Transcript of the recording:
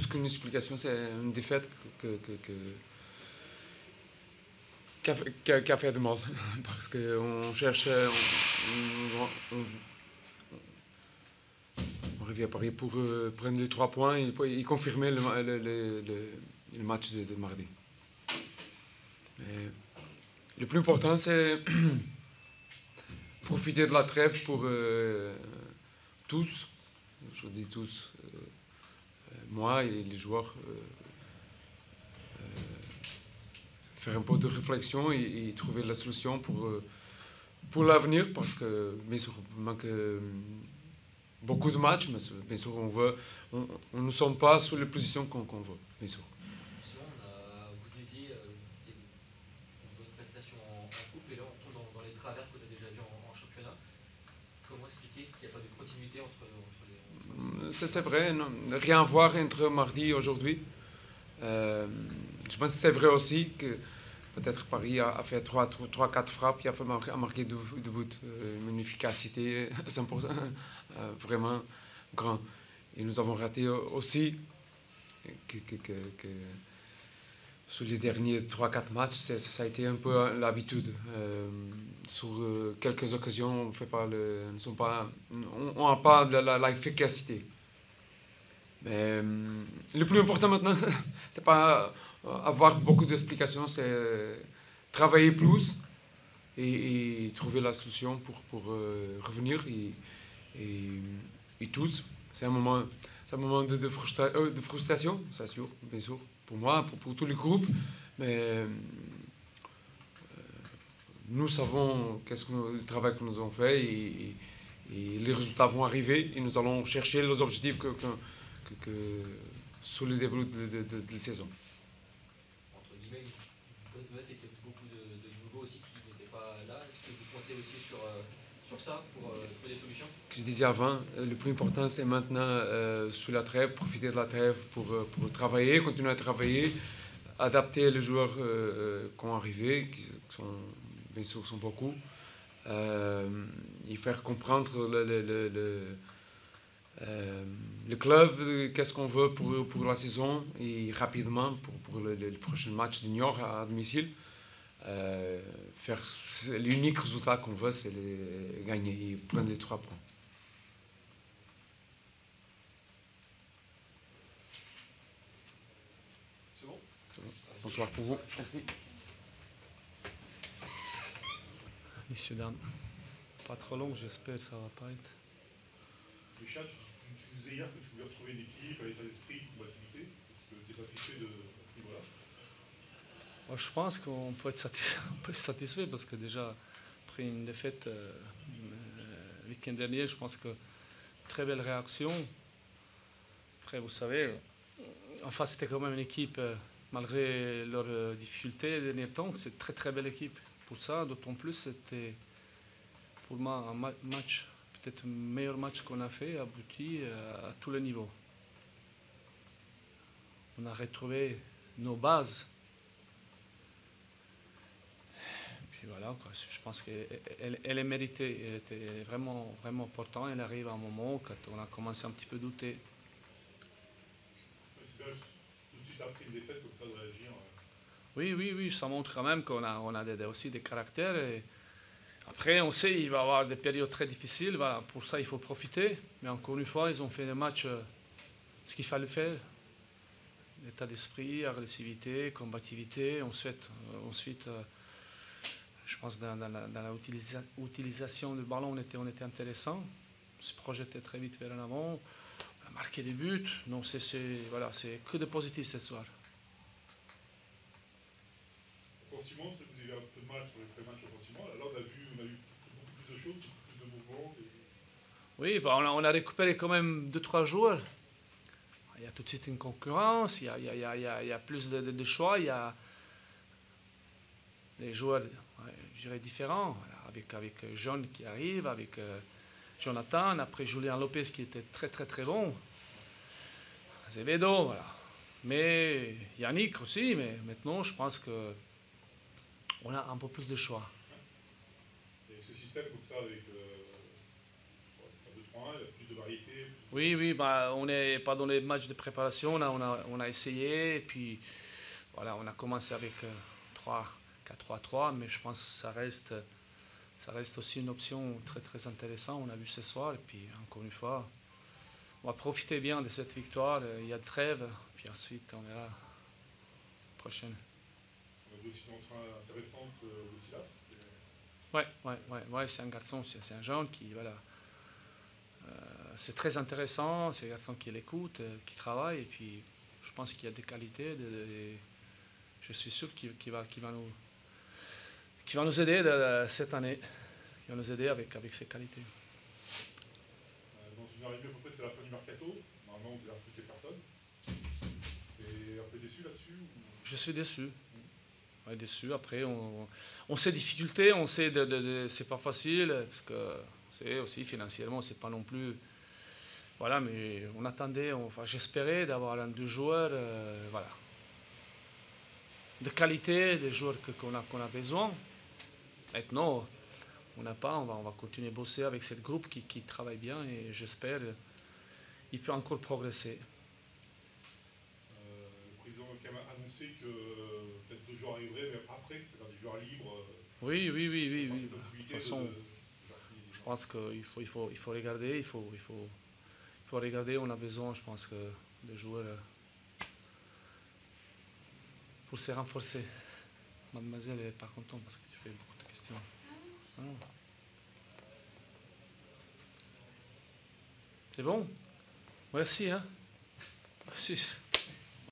qu'une explication, c'est une défaite qui a fait de mal. Parce qu'on cherchait, on revient à Paris pour prendre les 3 points et confirmer le match de mardi. Et le plus important, c'est profiter de la trêve pour tous, je dis tous, moi et les joueurs, faire un peu de réflexion et trouver la solution pour l'avenir, parce que bien sûr, il manque beaucoup de matchs, mais bien sûr, on ne sommes pas sur les positions qu'on veut, bien sûr. Vous disiez une bonne prestation en coupe, et là on tombe dans les travers que tu as déjà vu en championnat. Comment expliquer qu'il n'y a pas de continuité entre les... C'est vrai, non, rien à voir entre mardi et aujourd'hui. Je pense que c'est vrai aussi que peut-être Paris a fait 3-4 frappes, il a marqué 2 buts, une efficacité 100%, vraiment grand. Et nous avons raté aussi que sur les derniers 3-4 matchs, ça a été un peu l'habitude. Sur quelques occasions, on n'a pas l'efficacité. Mais le plus important maintenant, c'est pas avoir beaucoup d'explications, c'est travailler plus et trouver la solution pour revenir. Et tous, c'est un moment de frustration, c'est sûr, bien sûr, pour moi, pour tous les groupes. Mais nous savons le travail que nous avons fait et les résultats vont arriver et nous allons chercher les objectifs sur le début de la saison. Entre guillemets, une bonne nouvelle, c'est qu'il y a beaucoup de nouveaux aussi qui n'étaient pas là. Est-ce que vous comptez aussi sur ça pour trouver des solutions? Je disais avant, le plus important, c'est maintenant, sous la trêve, profiter de la trêve pour travailler, continuer à travailler, adapter les joueurs qui ont arrivé, qui sont, bien sûr, sont beaucoup, et faire comprendre le club, qu'est-ce qu'on veut pour la saison, et rapidement pour le prochain match de Niort à domicile. L'unique résultat qu'on veut, c'est gagner et prendre les 3 points. C'est bon? Bonsoir pour vous. Merci. Messieurs, dames, pas trop long, j'espère que ça ne va pas être. Richard, tu disais hier que tu voulais retrouver une équipe, un état d'esprit, une combativité. Est-ce que tu es satisfait de ce niveau-là? Moi, je pense qu'on peut être satisfait parce que déjà, après une défaite le week-end dernier, je pense que très belle réaction. Après, vous savez, en face, c'était quand même une équipe, malgré leurs difficultés les derniers temps, c'est une très très belle équipe. Pour ça, d'autant plus, c'était pour moi un match, peut-être le meilleur match qu'on a fait, abouti à tous les niveaux. On a retrouvé nos bases. Puis voilà, quoi. Je pense qu'elle est méritée. Elle était vraiment, vraiment importante. Elle arrive à un moment quand on a commencé un petit peu à douter. C'est bien, tout de suite après une défaite comme ça, de réagir. Oui, ça montre quand même qu'on a aussi des caractères. Et après, on sait qu'il va y avoir des périodes très difficiles. Voilà, pour ça, il faut profiter. Mais encore une fois, ils ont fait des matchs, ce qu'il fallait faire. L'état d'esprit, agressivité, combativité. Ensuite, je pense dans la utilisation du ballon, on était intéressant. On se projetait très vite vers l'avant. On a marqué des buts. Donc, c'est que de positif ce soir. Offensivement, vous avez eu un peu de mal sur les pré-matchs offensivement. Là, on a vu beaucoup plus de choses, beaucoup plus de mouvements. Oui, on a récupéré quand même 2-3 joueurs. Il y a tout de suite une concurrence, il y a plus de choix, il y a des joueurs, je dirais, différents, voilà, avec John qui arrive, avec Jonathan, après Julien Lopez qui était très très très bon, Azevedo, voilà. Mais Yannick aussi, mais maintenant je pense qu'on a un peu plus de choix. Et avec ce système comme ça, avec 2-3-1, il y a plus de variété, plus Oui, oui, bah, on n'est pas dans les matchs de préparation, on a essayé, et puis voilà, on a commencé avec 4-3-3, mais je pense que ça reste aussi une option très très intéressante, on a vu ce soir, et puis encore une fois, on va profiter bien de cette victoire, il y a de trêve, puis ensuite on verra la prochaine. On a vu aussi une entrée intéressante de Silas. Ouais, c'est un garçon, c'est un jeune qui, voilà, c'est très intéressant, c'est un garçon qui l'écoute, qui travaille, et puis je pense qu'il y a des qualités, je suis sûr qu'il va nous aider cette année, qui va nous aider avec ses qualités. Dans une heure et demie à peu près, c'est la fin du mercato. Normalement, vous avez recruté personne. Et un peu déçu là-dessus Je suis déçu. Ouais, déçu. Après, on sait difficultés, on sait c'est pas facile, parce que c'est aussi financièrement, c'est pas non plus. Voilà, mais on attendait, enfin, j'espérais d'avoir un deux joueurs, voilà, de qualité, des joueurs qu'on a besoin. Maintenant, on n'a pas, on va continuer à bosser avec ce groupe qui travaille bien et j'espère qu'il peut encore progresser. Le président a quand même annoncé que peut-être 2 joueurs arriveraient, mais après, c'est-à-dire des joueurs libres. Oui. De toute façon, je pense qu'il faut regarder, il faut regarder, on a besoin, je pense, de joueurs pour se renforcer. Mademoiselle n'est pas contente parce que tu fais beaucoup de questions. Ah. C'est bon? Merci, hein? Merci.